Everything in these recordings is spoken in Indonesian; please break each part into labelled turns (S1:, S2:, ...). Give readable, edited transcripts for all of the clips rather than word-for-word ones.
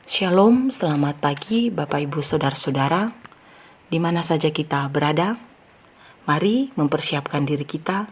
S1: Shalom, selamat pagi Bapak Ibu Saudara-saudara, di mana saja kita berada. Mari mempersiapkan diri kita,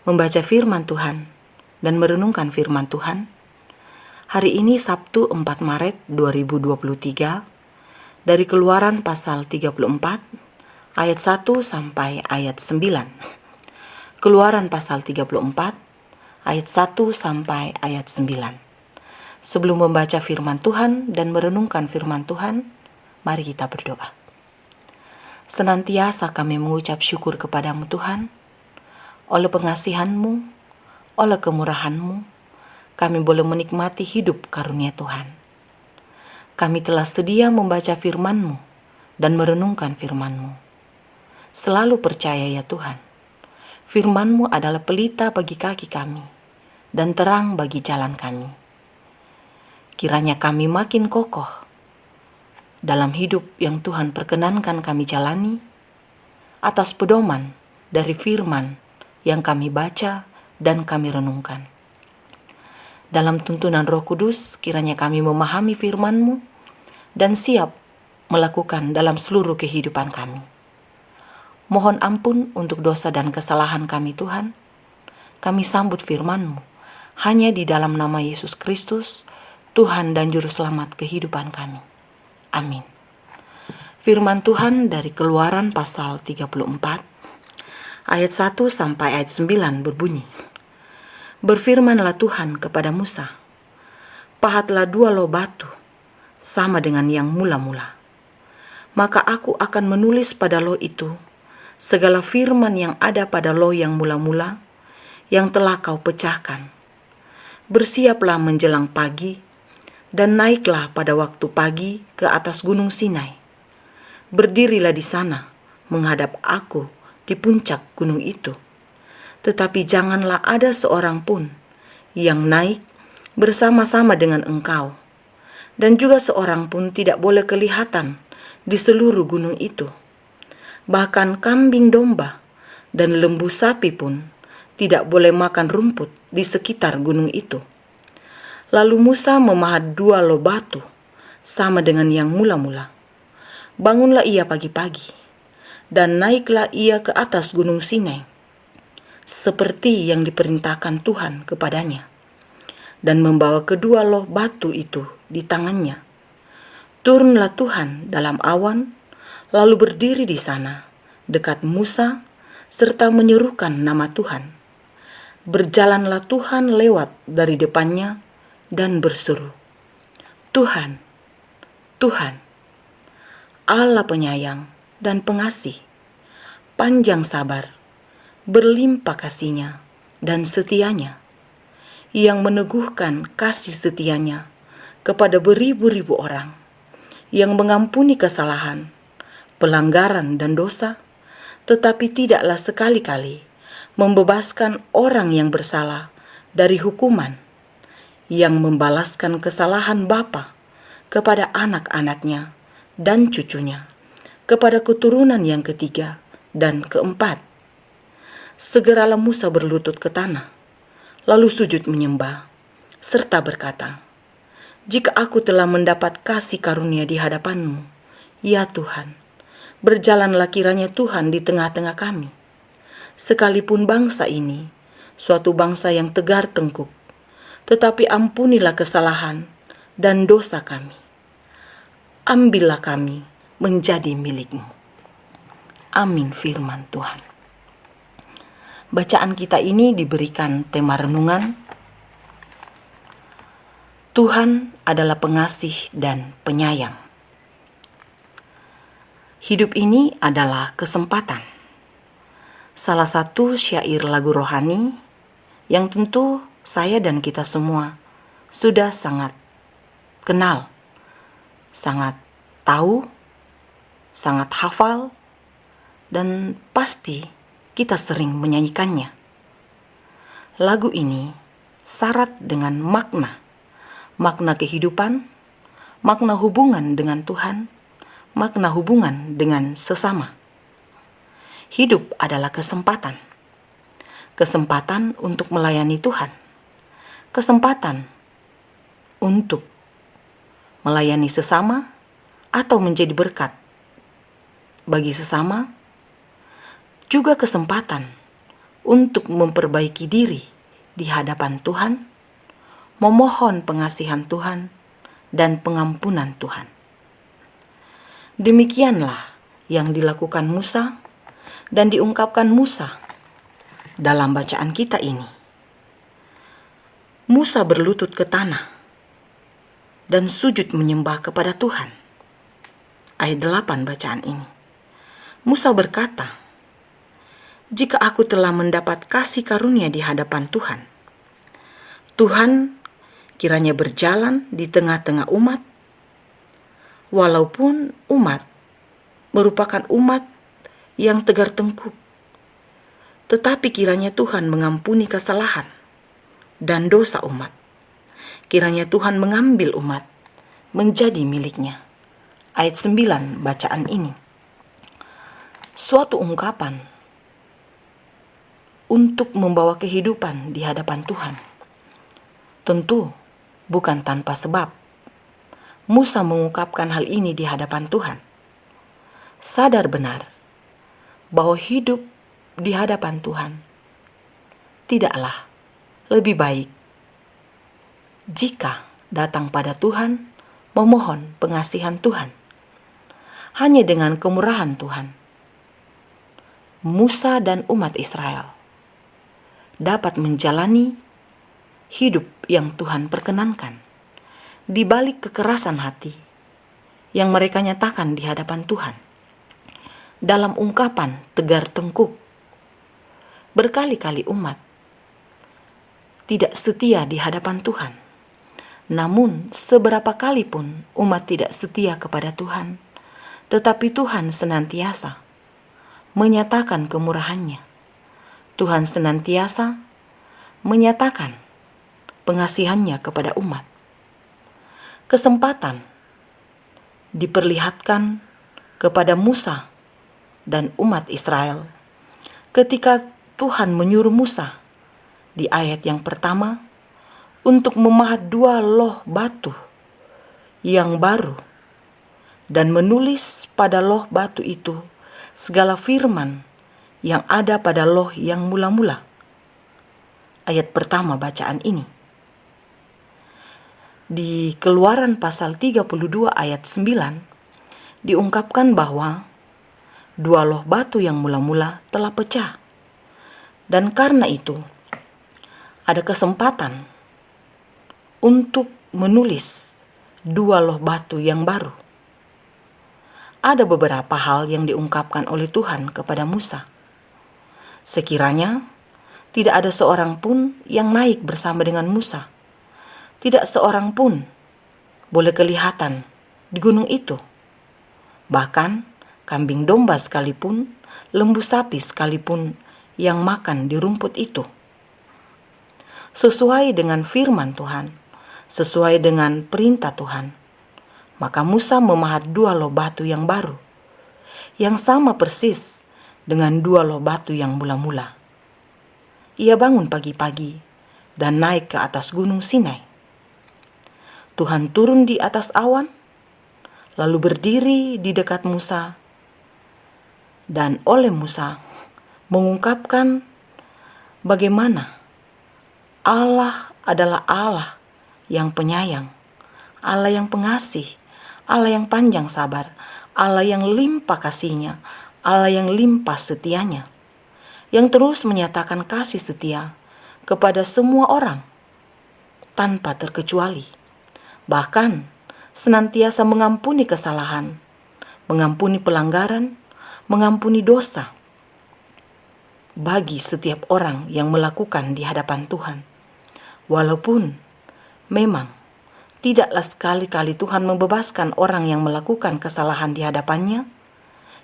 S1: membaca firman Tuhan, dan merenungkan firman Tuhan. Hari ini Sabtu 4 Maret 2023, dari Keluaran pasal 34, ayat 1 sampai ayat 9. Keluaran pasal 34, ayat 1 sampai ayat 9. Sebelum membaca firman Tuhan dan merenungkan firman Tuhan, mari kita berdoa. Senantiasa kami mengucap syukur kepadamu Tuhan, oleh pengasihan-Mu, oleh kemurahan-Mu, kami boleh menikmati hidup karunia Tuhan. Kami telah sedia membaca firman-Mu dan merenungkan firman-Mu. Selalu percaya ya Tuhan, firman-Mu adalah pelita bagi kaki kami dan terang bagi jalan kami. Kiranya kami makin kokoh dalam hidup yang Tuhan perkenankan kami jalani atas pedoman dari firman yang kami baca dan kami renungkan. Dalam tuntunan Roh Kudus, kiranya kami memahami firman-Mu dan siap melakukan dalam seluruh kehidupan kami. Mohon ampun untuk dosa dan kesalahan kami Tuhan. Kami sambut firman-Mu hanya di dalam nama Yesus Kristus, Tuhan dan Juru Selamat kehidupan kami. Amin. Firman Tuhan dari Keluaran pasal 34, ayat 1 sampai ayat 9 berbunyi. Berfirmanlah Tuhan kepada Musa, pahatlah 2 loh batu, sama dengan yang mula-mula. Maka aku akan menulis pada loh itu segala firman yang ada pada loh yang mula-mula, yang telah kau pecahkan. Bersiaplah menjelang pagi, dan naiklah pada waktu pagi ke atas gunung Sinai. Berdirilah di sana menghadap aku di puncak gunung itu. Tetapi janganlah ada seorang pun yang naik bersama-sama dengan engkau. Dan juga seorang pun tidak boleh kelihatan di seluruh gunung itu. Bahkan kambing domba dan lembu sapi pun tidak boleh makan rumput di sekitar gunung itu. Lalu Musa memahat 2 loh batu, sama dengan yang mula-mula. Bangunlah ia pagi-pagi, dan naiklah ia ke atas gunung Sinai, seperti yang diperintahkan Tuhan kepadanya, dan membawa kedua loh batu itu di tangannya. Turunlah Tuhan dalam awan, lalu berdiri di sana, dekat Musa, serta menyerukan nama Tuhan. Berjalanlah Tuhan lewat dari depannya, dan berseru, Tuhan, Tuhan, Allah penyayang dan pengasih, panjang sabar, berlimpah kasih-Nya dan setianya, yang meneguhkan kasih setianya kepada beribu-ribu orang, yang mengampuni kesalahan, pelanggaran dan dosa, tetapi tidaklah sekali-kali membebaskan orang yang bersalah dari hukuman, yang membalaskan kesalahan bapa kepada anak-anaknya dan cucunya, kepada keturunan yang ketiga dan keempat. Segeralah Musa berlutut ke tanah, lalu sujud menyembah, serta berkata, jika aku telah mendapat kasih karunia di hadapan-Mu, ya Tuhan, berjalanlah kiranya Tuhan di tengah-tengah kami. Sekalipun bangsa ini, suatu bangsa yang tegar tengkuk, tetapi ampunilah kesalahan dan dosa kami. Ambillah kami menjadi milik-Mu. Amin firman Tuhan. Bacaan kita ini diberikan tema renungan, Tuhan adalah pengasih dan penyayang. Hidup ini adalah kesempatan. Salah satu syair lagu rohani yang tentu saya dan kita semua sudah sangat kenal, sangat tahu, sangat hafal, dan pasti kita sering menyanyikannya. Lagu ini syarat dengan makna kehidupan, makna hubungan dengan Tuhan, makna hubungan dengan sesama. Hidup adalah kesempatan untuk melayani Tuhan, kesempatan untuk melayani sesama, atau menjadi berkat bagi sesama, juga kesempatan untuk memperbaiki diri di hadapan Tuhan, memohon pengasihan Tuhan dan pengampunan Tuhan. Demikianlah yang dilakukan Musa dan diungkapkan Musa dalam bacaan kita ini. Musa berlutut ke tanah dan sujud menyembah kepada Tuhan. Ayat 8 bacaan ini. Musa berkata, "Jika aku telah mendapat kasih karunia di hadapan Tuhan, Tuhan kiranya berjalan di tengah-tengah umat, walaupun umat merupakan umat yang tegar tengkuk, tetapi kiranya Tuhan mengampuni kesalahan dan dosa umat. Kiranya Tuhan mengambil umat menjadi miliknya." Ayat 9 bacaan ini. Suatu ungkapan untuk membawa kehidupan di hadapan Tuhan. Tentu bukan tanpa sebab Musa mengungkapkan hal ini di hadapan Tuhan. Sadar benar bahwa hidup di hadapan Tuhan tidaklah lebih baik jika datang pada Tuhan memohon pengasihan Tuhan. Hanya dengan kemurahan Tuhan, Musa dan umat Israel dapat menjalani hidup yang Tuhan perkenankan di balik kekerasan hati yang mereka nyatakan di hadapan Tuhan. Dalam ungkapan tegar tengkuk, berkali-kali umat tidak setia di hadapan Tuhan. Namun seberapa kali pun umat tidak setia kepada Tuhan, tetapi Tuhan senantiasa menyatakan kemurahan-Nya. Tuhan senantiasa menyatakan pengasihan-Nya kepada umat. Kesempatan diperlihatkan kepada Musa dan umat Israel ketika Tuhan menyuruh Musa di ayat yang pertama untuk memahat 2 loh batu yang baru dan menulis pada loh batu itu segala firman yang ada pada loh yang mula-mula. Ayat pertama bacaan ini. Di Keluaran pasal 32 ayat 9 diungkapkan bahwa 2 loh batu yang mula-mula telah pecah. Dan karena itu ada kesempatan untuk menulis 2 loh batu yang baru. Ada beberapa hal yang diungkapkan oleh Tuhan kepada Musa. Sekiranya tidak ada seorang pun yang naik bersama dengan Musa. Tidak seorang pun boleh kelihatan di gunung itu. Bahkan kambing domba sekalipun, lembu sapi sekalipun yang makan di rumput itu. Sesuai dengan firman Tuhan, sesuai dengan perintah Tuhan, maka Musa memahat 2 loh batu yang baru, yang sama persis dengan 2 loh batu yang mula-mula. Ia bangun pagi-pagi dan naik ke atas gunung Sinai. Tuhan turun di atas awan, lalu berdiri di dekat Musa, dan oleh Musa mengungkapkan bagaimana Allah adalah Allah yang penyayang, Allah yang pengasih, Allah yang panjang sabar, Allah yang limpah kasih-Nya, Allah yang limpah setia-Nya, yang terus menyatakan kasih setia kepada semua orang tanpa terkecuali. Bahkan senantiasa mengampuni kesalahan, mengampuni pelanggaran, mengampuni dosa bagi setiap orang yang melakukan di hadapan Tuhan. Walaupun memang tidaklah sekali-kali Tuhan membebaskan orang yang melakukan kesalahan di hadapan-Nya,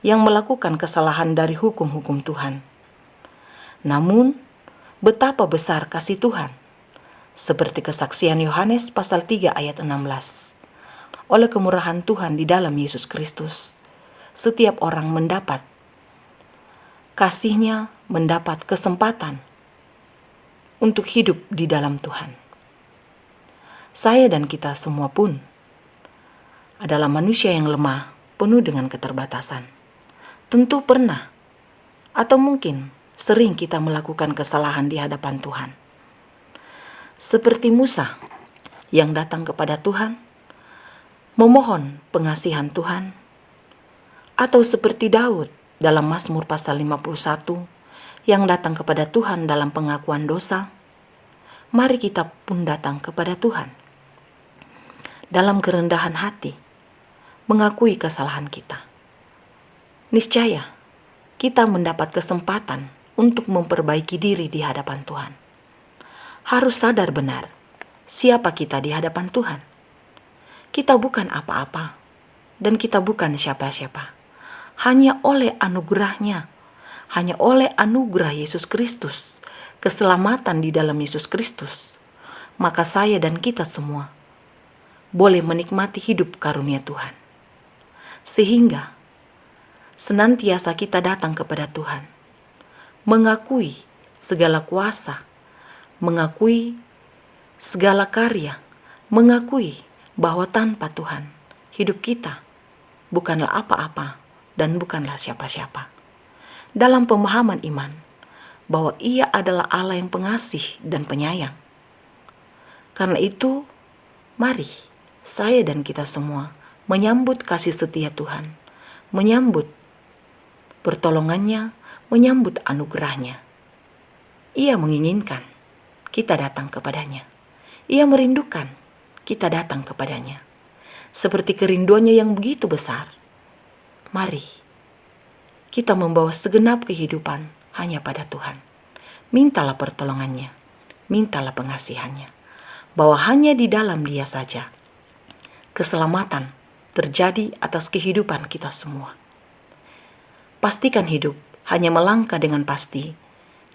S1: yang melakukan kesalahan dari hukum-hukum Tuhan. Namun, betapa besar kasih Tuhan, seperti kesaksian Yohanes pasal 3 ayat 16. Oleh kemurahan Tuhan di dalam Yesus Kristus, setiap orang mendapat kasih-Nya, mendapat kesempatan untuk hidup di dalam Tuhan. Saya dan kita semua pun adalah manusia yang lemah, penuh dengan keterbatasan. Tentu pernah, atau mungkin sering kita melakukan kesalahan di hadapan Tuhan. Seperti Musa yang datang kepada Tuhan, memohon pengasihan Tuhan, atau seperti Daud dalam Mazmur pasal 51 yang datang kepada Tuhan dalam pengakuan dosa. Mari kita pun datang kepada Tuhan dalam kerendahan hati, mengakui kesalahan kita. Niscaya kita mendapat kesempatan untuk memperbaiki diri di hadapan Tuhan. Harus sadar benar siapa kita di hadapan Tuhan. Kita bukan apa-apa dan kita bukan siapa-siapa. Hanya oleh anugerahnya, hanya oleh anugerah Yesus Kristus, keselamatan di dalam Yesus Kristus, maka saya dan kita semua boleh menikmati hidup karunia Tuhan. Sehingga senantiasa kita datang kepada Tuhan, mengakui segala kuasa, mengakui segala karya, mengakui bahwa tanpa Tuhan hidup kita bukanlah apa-apa dan bukanlah siapa-siapa. Dalam pemahaman iman bahwa Ia adalah Allah yang pengasih dan penyayang. Karena itu, mari saya dan kita semua menyambut kasih setia Tuhan, menyambut pertolongannya, menyambut anugerahnya. Ia menginginkan kita datang kepadanya. Ia merindukan kita datang kepadanya. Seperti kerinduannya yang begitu besar, mari kita membawa segenap kehidupan hanya pada Tuhan. Mintalah pertolongannya, mintalah pengasihannya, bahwa hanya di dalam Dia saja keselamatan terjadi atas kehidupan kita semua. Pastikan hidup hanya melangkah dengan pasti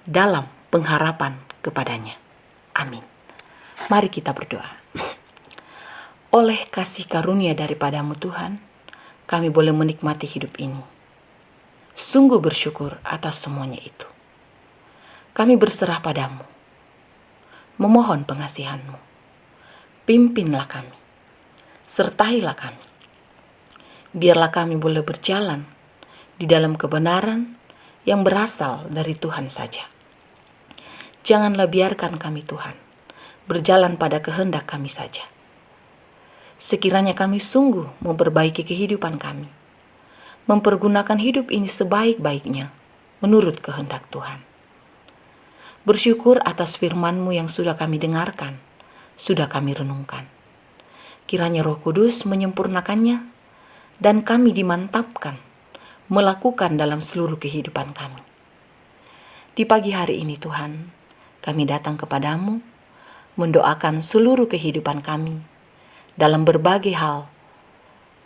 S1: dalam pengharapan kepadanya. Amin. Mari kita berdoa. Oleh kasih karunia daripadamu Tuhan, kami boleh menikmati hidup ini. Sungguh bersyukur atas semuanya itu. Kami berserah padamu, memohon pengasihanmu. Pimpinlah kami, sertailah kami. Biarlah kami boleh berjalan di dalam kebenaran yang berasal dari Tuhan saja. Janganlah biarkan kami Tuhan berjalan pada kehendak kami saja. Sekiranya kami sungguh memperbaiki kehidupan kami, mempergunakan hidup ini sebaik-baiknya menurut kehendak Tuhan. Bersyukur atas firman-Mu yang sudah kami dengarkan, sudah kami renungkan. Kiranya Roh Kudus menyempurnakannya dan kami dimantapkan melakukan dalam seluruh kehidupan kami. Di pagi hari ini Tuhan, kami datang kepadamu, mendoakan seluruh kehidupan kami dalam berbagai hal,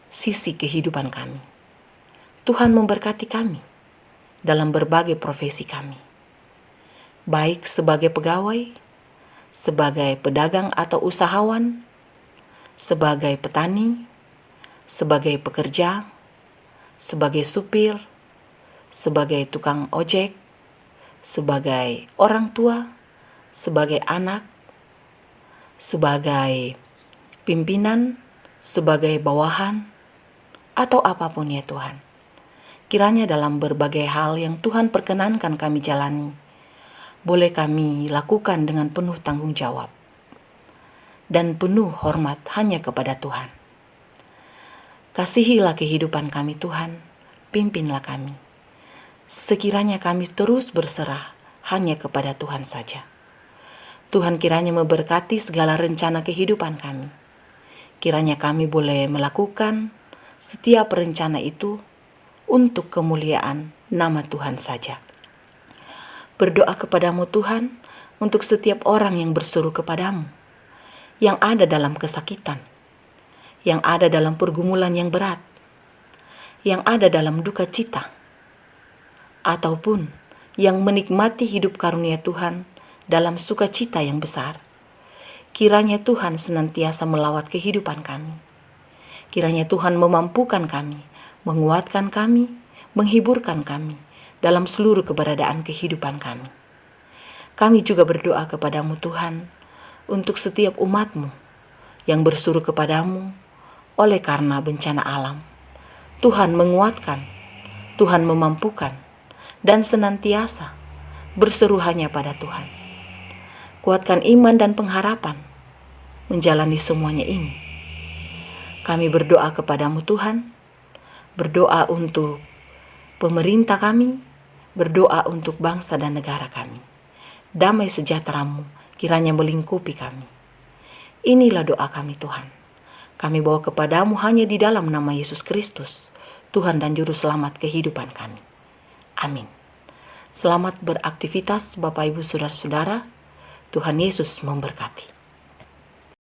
S1: sisi kehidupan kami. Tuhan memberkati kami dalam berbagai profesi kami, baik sebagai pegawai, sebagai pedagang atau usahawan, sebagai petani, sebagai pekerja, sebagai supir, sebagai tukang ojek, sebagai orang tua, sebagai anak, sebagai pimpinan, sebagai bawahan, atau apapun ya Tuhan. Kiranya dalam berbagai hal yang Tuhan perkenankan kami jalani, boleh kami lakukan dengan penuh tanggung jawab dan penuh hormat hanya kepada Tuhan. Kasihilah kehidupan kami Tuhan, pimpinlah kami. Sekiranya kami terus berserah hanya kepada Tuhan saja. Tuhan kiranya memberkati segala rencana kehidupan kami. Kiranya kami boleh melakukan setiap rencana itu untuk kemuliaan nama Tuhan saja. Berdoa kepadamu Tuhan untuk setiap orang yang berseru kepadamu, yang ada dalam kesakitan, yang ada dalam pergumulan yang berat, yang ada dalam duka cita, ataupun yang menikmati hidup karunia Tuhan dalam sukacita yang besar. Kiranya Tuhan senantiasa melawat kehidupan kami. Kiranya Tuhan memampukan kami, menguatkan kami, menghiburkan kami dalam seluruh keberadaan kehidupan kami. Kami juga berdoa kepadamu Tuhan untuk setiap umat-Mu yang berseru kepadamu oleh karena bencana alam. Tuhan menguatkan, Tuhan memampukan, dan senantiasa berseru hanya pada Tuhan. Kuatkan iman dan pengharapan menjalani semuanya ini. Kami berdoa kepadamu Tuhan, berdoa untuk pemerintah kami, berdoa untuk bangsa dan negara kami. Damai sejahtera-Mu kiranya melingkupi kami. Inilah doa kami Tuhan. Kami bawa kepadamu hanya di dalam nama Yesus Kristus, Tuhan dan Juru Selamat kehidupan kami. Amin. Selamat beraktivitas Bapak Ibu Saudara-saudara. Tuhan Yesus memberkati.